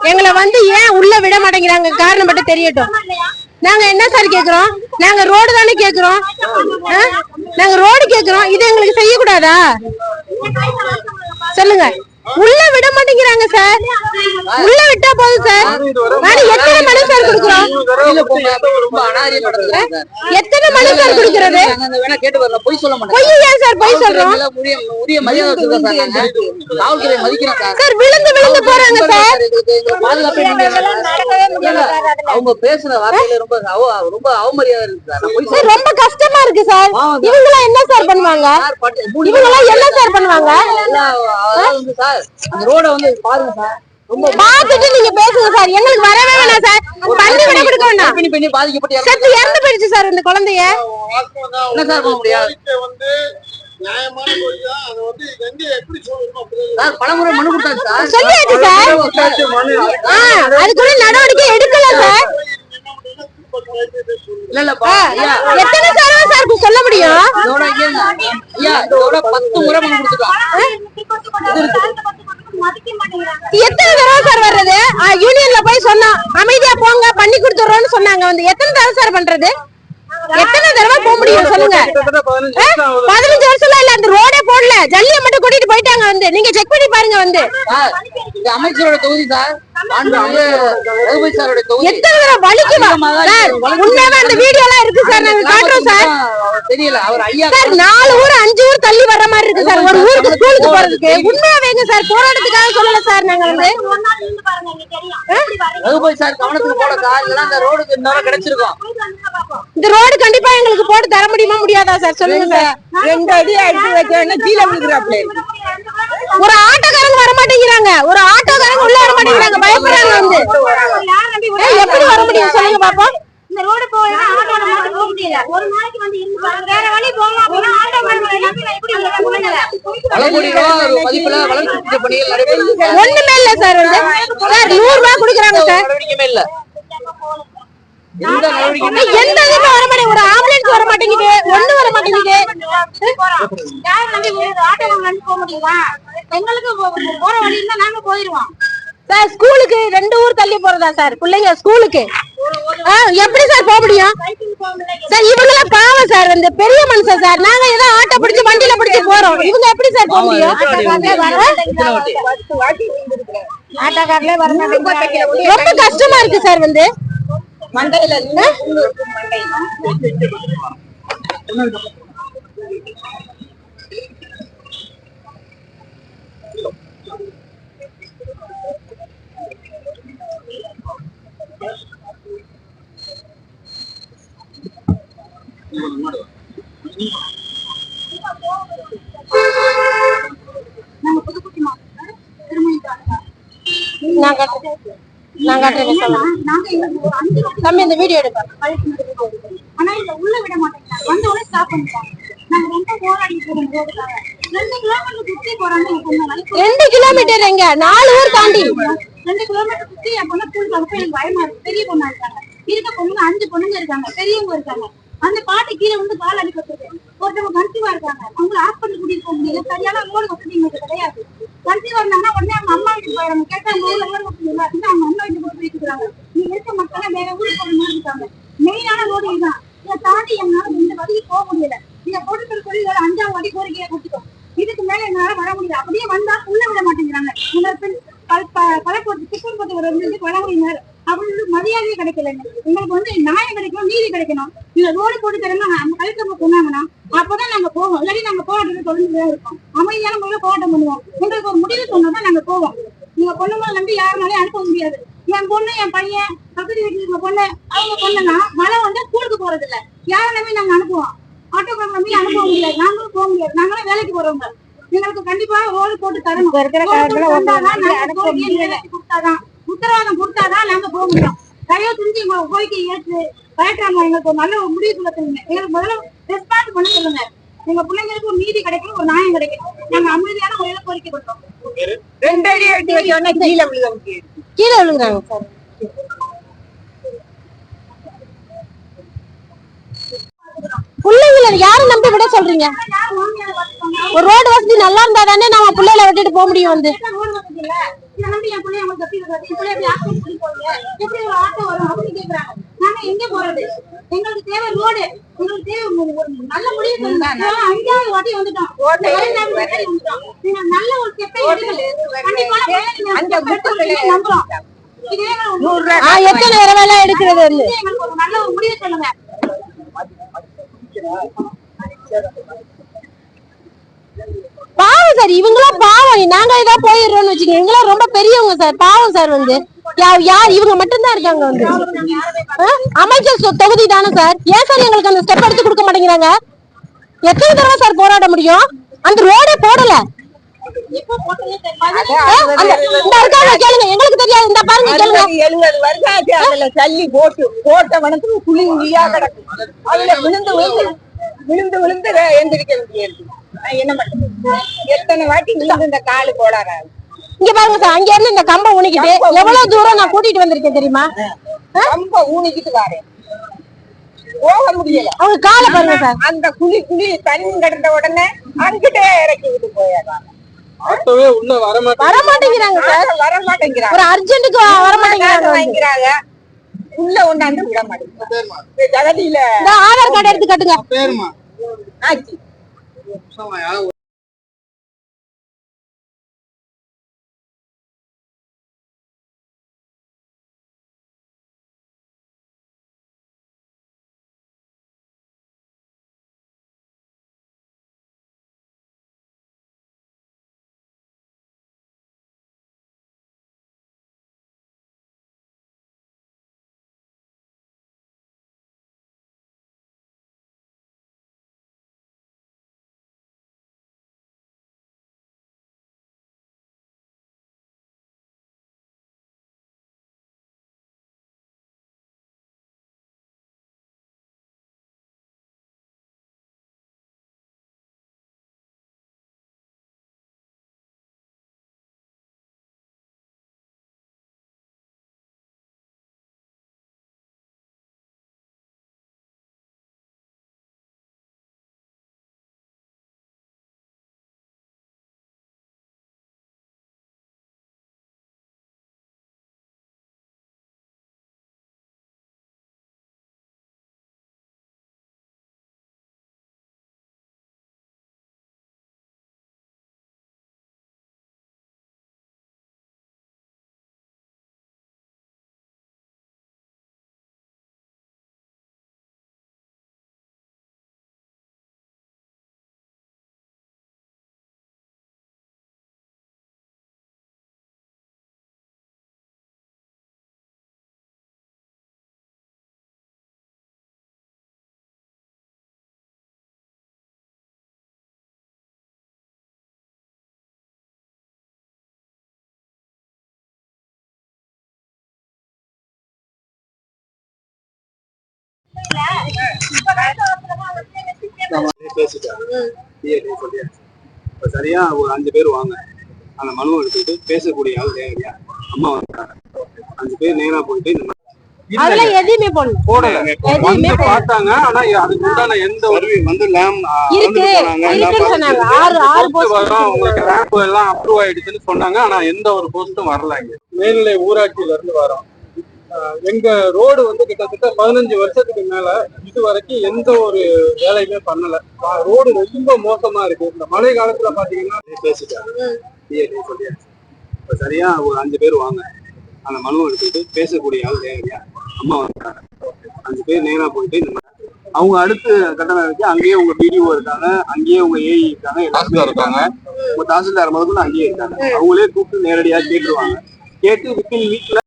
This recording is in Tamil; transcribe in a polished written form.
எங்களை வந்து ஏன் உள்ள விட மாட்டேங்கிறாங்க காரணம் மட்டும் தெரியட்டும். நாங்க என்ன சார் கேக்குறோம்? நாங்க ரோடு தானே கேக்குறோம். நாங்க ரோடு கேக்குறோம். இது எங்களுக்கு செய்யக்கூடாதா சொல்லுங்க? உள்ள விட மாட்டேங்கிறாங்க சார். உள்ள விட்டா போதும் சார். நாங்க எத்தனை மணி சார் கொடுக்குறோம்? எத்தனை மணி சார் கொடுக்கறது? பொய் ஏன் சார் பொய் சொல்றோம்? சார் விழுந்து விழுந்து போறாங்க சார். அவங்க பேசுற வார்த்தையில ரொம்ப அவமரியாதை இருக்கு சார். ரொம்ப கஷ்டமா இருக்கு சார். இவங்க என்ன சார் பண்ணுவாங்க? இவங்க என்ன சார் பண்ணுவாங்க? அந்த ரோட வந்து பாருங்க சார். பாத்துட்டு நீங்க பேசுங்க சார். எங்களுக்கு வரவே வேணாம் சார். பண்ணி விட கொடுக்க வேண்டாம். பெண்ணி பாதிக்கப்பட்ட செத்து இறந்து போயிடுச்சு சார் இந்த குழந்தைய. என்ன சார் பண்ண முடியாது? நியாயமான கோரிக்கை. அது வந்து எங்க எப்படி சொல்லணும் சார்? பலமுறை மனு கொடுத்தாச்சு சார். சொல்லியாச்சு சார். அதுக்குள்ள நடவடிக்கை எடுக்கல சார். இல்லப்பா எத்தனை சார் சார் சொல்ல முடியும்? இதோட 10 முறை மனு கொடுத்துட்டோம். எத்தனை தடவை சார் வர்றது? யூனியன்ல போய் சொன்னோம் அமைதியா போங்க பண்ணி கொடுத்துறோம்னு சொன்னாங்க. வந்து எத்தனை தடவை சார் பண்றது? எத்தனை தடவை போக முடியும் சொல்லுங்க? 15 வருஷம் இல்ல. அந்த ரோடே போடல. ஜல்லிய மட்டும் கூட்டிட்டு போயிட்டாங்க. வந்து நீங்க செக் பண்ணி பாருங்க. வந்து அமைச்சரோட தொகுதி சார். எத்தனை தடவை வலிக்குமா சார்? உண்மையாவே அந்த வீடியோ எல்லாம் இருக்கு சார். நாங்க காட்டுறோம் சார். தெரியல அவர் ஐயா சார் 4 ஊர் 5 ஊர் தள்ளி வர்ற மாதிரி இருக்கு சார். ஒரு ஊருக்கு ஸ்கூலுக்கு போறதுக்கு. உண்மையாவேங்க சார். போராட்டத்துக்காக சொல்லல சார். நாங்க வந்து சார் கவனத்துக்கு போட சார். இல்லைன்னா இந்த ரோடுக்கு இன்னொரு கிடைச்சிருக்கோம். இந்த ரோடு கண்டிப்பா எங்களுக்கு போட்டு தர முடியுமா முடியாதா சார் சொல்லுங்க சார்? 2 அடி அடிச்சு வைக்க கீழே விழுகிறாப்ல. ஒரு ஆட்டோக்காரங்க வர மாட்டேங்கிறாங்க. ஒரு ஆட்டோக்காரங்க உள்ள வர மாட்டேங்கிறாங்க. பயப்படுறாங்க. வந்து எப்படி வர முடியும் சொல்லுங்க பாப்போம்? இந்த ரோடு போய் ஆட்டோல மட்டும் போக முடியல. ஒரு நாளைக்கு வந்து இருந்து வேற வழி போங்க அப்படினா ஆட்டோ மேல எல்லாத்தையும் எப்படி மதிப்புல வளர்ச்சி திட்ட பணிகள் நடைபெறுது. ஒண்ணுமே இல்ல சார். வந்து சார் 100 ரூபாய் கொடுக்குறாங்க சார். இல்ல எந்த இதுக்கு வர மாட்டேங்குது. ஒரு ஆம்புலன்ஸ் வர மாட்டேங்குது. ஒண்ணு வர மாட்டேங்குது. யார் நம்பி ஆட்டோ வந்து போக முடியுமா? எங்களுக்கு போற வழி இருந்தா நாங்க போயிடுவோம் சார். ஸ்கூலுக்கு 2 ஊர் தள்ளி போறதா சார் பிள்ளைங்க ஸ்கூலுக்கு? எப்படி சார் போக முடியும் சார்? இவங்க எல்லாம் பாவம் சார். வந்து பெரிய மனுஷன் சார். நாங்க ஏதோ ஆட்டோ பிடிச்சு வண்டியில பிடிச்சு போறோம். இவங்க எப்படி சார் போக முடியும்? ஆட்டோக்காரங்களே வர மாட்டேங்கிறாங்க. ரொம்ப கஷ்டமா இருக்கு சார். வந்து மண்டையில தம்பி இந்த வீடியோ எடுப்பா. ஆனா இத உள்ள விட மாட்டேங்கிறாங்க. வந்த உடனே ஸ்டாப் பண்ணிட்டாங்க. நாங்க ரொம்ப போராடிட்டு இருக்கோம் ரோடுக்காக. 2 கிலோமீட்டர் சுத்தி போறாங்க. 2 கிலோமீட்டர் எங்க? 4 ஊர் தாண்டி 2 கிலோமீட்டர் சுத்தி என் பொண்ணு ஸ்கூலுக்கு அனுப்ப எனக்கு பயமா இருக்கு. பெரிய பொண்ணா இருக்காங்க. இருக்க பொண்ணுங்க 5 பொண்ணுங்க இருக்காங்க. பெரியவங்க இருக்காங்க. அந்த பாட்டு கீழே வந்து கால் அடிபட்டு ஒருத்தவங்க கன்சீவா இருக்காங்க. அவங்களை ஹாஸ்பிட்டல் கூட்டிட்டு போக முடியல. சரியான ரோடு வசதி எங்களுக்கு கிடையாது. கன்சீவா இருந்தாங்கன்னா உடனே அவங்க அம்மா வீட்டுக்கு போயிடாங்க. கேட்டா அவங்க ஊர்ல ரோடு வசதி இல்லை அப்படின்னு அவங்க அம்மா வீட்டுக்கு போய் இருக்கிறாங்க. நீங்க இருக்க மக்கள் வேற ஊருக்கு போக மாதிரி இருக்காங்க. மெயினான ரோடு இதுதான். இதை தாண்டி எங்களால இந்த வழிக்கு போக முடியல. நீங்க போட்டு சொல்லி 5ஆவது வாட்டி கோரிக்கையை கொடுத்துட்டோம். இதுக்கு மேல எங்களால வர முடியல. அப்படியே வந்தா உள்ள விட மாட்டேங்கிறாங்க. பலப்போட்டு திட்டம் போட்டு வந்து வளமுறையினர் அப்படின்னு மரியாதையே கிடைக்கல. எங்களுக்கு வந்து நியாயம் கிடைக்கணும், நீதி கிடைக்கணும். நீங்க ரோடு போட்டு தரணும் அந்த கலெக்டர் சொன்னாங்கன்னா அப்பதான் நாங்க போவோம். இல்லாட்டி நாங்க போராட்டத்தை தொடர்ந்துதான் இருக்கோம். அமைதியான முறையில போராட்டம் பண்ணுவோம். எங்களுக்கு ஒரு முடிவு சொன்னாதான் நாங்க போவோம். நீங்க பொண்ணுங்களை நம்பி யாருனாலே அனுப்ப முடியாது. என் பொண்ணு என் பையன் பக்கத்து வீட்டுல இருக்க பொண்ணு அவங்க பொண்ணுன்னா மழை வந்து ஸ்கூலுக்கு போறது இல்ல. யாரை நம்பி நாங்க அனுப்புவோம்? ஆட்டோக்கார நம்பி அனுப்ப முடியாது. நாங்களும் போக முடியாது. நாங்களும் வேலைக்கு போறவங்க. எங்களுக்கு கண்டிப்பா ரோடு போட்டு தரணும். கொடுத்தாதான் உத்தரவாதம் கொடுத்தாதான் நாங்க போக முடியும். தயவு செஞ்சு எங்க கோரிக்கை ஏற்று கலெக்டர் எங்களுக்கு ஒரு நல்ல ஒரு முடிவு சொல்ல சொல்லுங்க. எங்களுக்கு முதல்ல ரெஸ்பான்ஸ் பண்ண சொல்லுங்க. எங்க பிள்ளைங்களுக்கு ஒரு நீதி கிடைக்கணும், ஒரு நியாயம் கிடைக்கணும். நாங்க அமைதியான முறையில கோரிக்கை பண்றோம். 2 அடி அடி வைக்க கீழே விழுகிறாங்க. கீழே விழுகிறாங்க சார். பிள்ளைங்களை யாரும் நம்பி விட சொல்றீங்க? ஒரு ரோடு வசதி நல்லா இருந்தா தானே நம்ம பிள்ளைகளை விட்டுட்டு போக முடியும். வந்து இதை நம்பி என் பிள்ளைய அவங்க கட்டி விடுறது, என் பிள்ளைய எப்படி ஆக்சிடென்ட் பண்ணி போறீங்க, எப்படி ஒரு ஆட்டோ வரும் அப்படின்னு கேக்குறாங்க. நாங்க எங்க போறது? எங்களுக்கு தேவை ரோடு, எங்களுக்கு தேவை ஒரு நல்ல முடிவு சொல்லுங்க. 5வது வாட்டி வந்துட்டோம், நீங்க நல்ல ஒரு ஸ்டெப்பை எடுங்க. கண்டிப்பான நம்புறோம். எத்தனை தடவை எடுக்கிறது? எங்களுக்கு ஒரு நல்ல ஒரு முடிவு சொல்லுங்க. பாவம் சார், இவங்களாம் பாவம். நாங்க ஏதாவது போயிடுறோம்னு வச்சுக்கோங்க, இவங்களாம் ரொம்ப பெரியவங்க சார். பாவம் சார். யார் இவங்க மட்டும்தான் இருக்காங்க. அமைச்சர் தொகுதி தானே சார். ஏன் சார் எங்களுக்கு அந்த ஸ்டெப் எடுத்து கொடுக்க மாட்டேங்கிறாங்க? எத்தனை தடவை சார் போராட முடியும்? அந்த ரோடே போடல. கேளுங்க, எங்களுக்கு தெரியாது. இந்த பாருங்க, கேளுங்க. 70 வருஷம் ஆச்சு. அதுல தள்ளி போட்ட வனத்துக்கு குழி குழியா கிடக்கு. அதுல விழுந்து எந்திரிக்க முடியாது. என்ன பண்றது? எத்தனை வாட்டி விழுந்து இந்த காலு போடாத. இங்க பாருங்க சார், அங்க இருந்து இந்த கம்பை ஊனிக்கிட்டு எவ்வளவு தூரம் நான் கூட்டிட்டு வந்திருக்கேன் தெரியுமா? கம்பை ஊனிக்கிட்டு வரேன், போக முடியல. அவங்க காலை பாருங்க சார். அந்த குழி தண்ணி கிடந்த உடனே அங்கிட்டே இறக்கி விட்டு போயிடுறாங்க. உள்ள வரமாட்டேங்கிறாங்க சார். வரமாட்டேங்கிறாங்க. ஒரு அர்ஜென்ட்டுக்கு வரமாட்டேங்கிறாங்க. உள்ள ஒண்ணாந்து விட மாட்டேங்கிறாங்க. ஜகதியில ஆதார் கார்டு எடுத்து கட்டுங்க. ஆச்சு. சரியா ஒரு 5 பேர் வாங்க, அந்த மனுவை எடுத்துட்டு பேசக்கூடிய ஆள் நேரடியா அம்மா வந்தாங்க. 5 பேர் நேரா போயிட்டு இந்த அதுல எதுவுமே போடல. வந்து பார்த்தாங்க. ஆனா அதுக்கு உண்டான எந்த ஒரு வந்து உங்களுக்கு ரேம்ப் எல்லாம் அப்ரூவ் ஆயிடுச்சுன்னு சொன்னாங்க. ஆனா எந்த ஒரு போஸ்டும் வரல. இங்க மேல்நிலை ஊராட்சியில இருந்து வரோம். எங்க ரோடு வந்து கிட்டத்தட்ட 15 வருஷத்துக்கு மேல இது வரைக்கும் எந்த ஒரு வேலையுமே பண்ணல. ரோடு ரொம்ப மோசமா இருக்கு. இந்த மழை காலத்துல பாத்தீங்கன்னா பேசிட்டாங்க. சரியா ஒரு 5 பேர் வாங்க, அந்த மனுவை எடுத்துட்டு பேசக்கூடிய ஆள் நேரடியா அம்மா வந்தாங்க. 5 பேர் நேரா போயிட்டு இந்த அவங்க அடுத்து கட்டணம் இருக்கு. அங்கேயே உங்க பிடிஓ இருக்காங்க, அங்கேயே உங்க ஏஇ இருக்காங்க, எல்லாருமே இருக்காங்க. உங்க தாசில்தார் முதல்ல அங்கேயே இருக்காங்க. அவங்களே கூப்பிட்டு நேரடியா கேட்டுருவாங்க. கேட்டு வித்தின் வீக்ல